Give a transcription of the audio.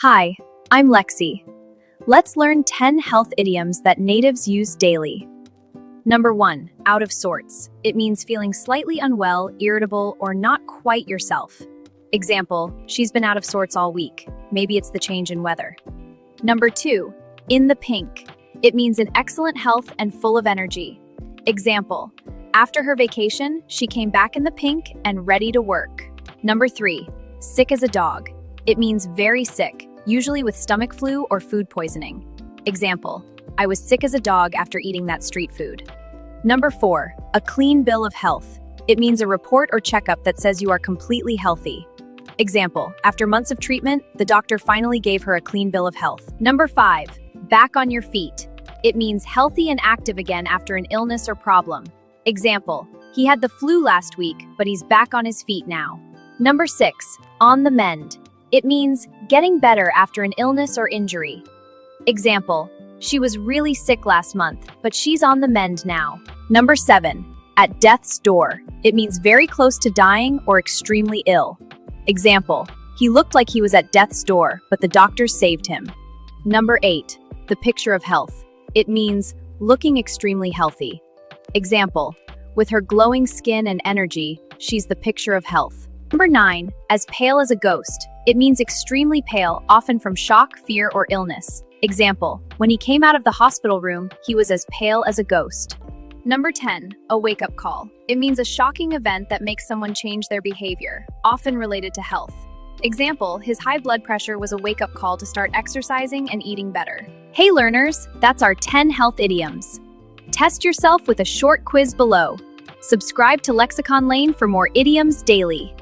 Hi, I'm Lexi. Let's learn 10 health idioms that natives use daily. Number 1, out of sorts. It means feeling slightly unwell, irritable, or not quite yourself. Example, she's been out of sorts all week. Maybe it's the change in weather. Number 2, in the pink. It means in excellent health and full of energy. Example, after her vacation, she came back in the pink and ready to work. Number 3, sick as a dog. It means very sick, usually with stomach flu or food poisoning. Example, I was sick as a dog after eating that street food. Number 4, a clean bill of health. It means a report or checkup that says you are completely healthy. Example, after months of treatment, the doctor finally gave her a clean bill of health. Number 5, back on your feet. It means healthy and active again after an illness or problem. Example, he had the flu last week, but he's back on his feet now. Number 6, on the mend. It means getting better after an illness or injury. Example, she was really sick last month, but she's on the mend now. Number 7, at death's door. It means very close to dying or extremely ill. Example, he looked like he was at death's door, but the doctors saved him. Number 8, the picture of health. It means looking extremely healthy. Example, with her glowing skin and energy, she's the picture of health. Number 9, as pale as a ghost. It means extremely pale, often from shock, fear, or illness. Example, when he came out of the hospital room, he was as pale as a ghost. Number 10, a wake-up call. It means a shocking event that makes someone change their behavior, often related to health. Example, his high blood pressure was a wake-up call to start exercising and eating better. Hey learners, that's our 10 health idioms. Test yourself with a short quiz below. Subscribe to Lexicon Lane for more idioms daily.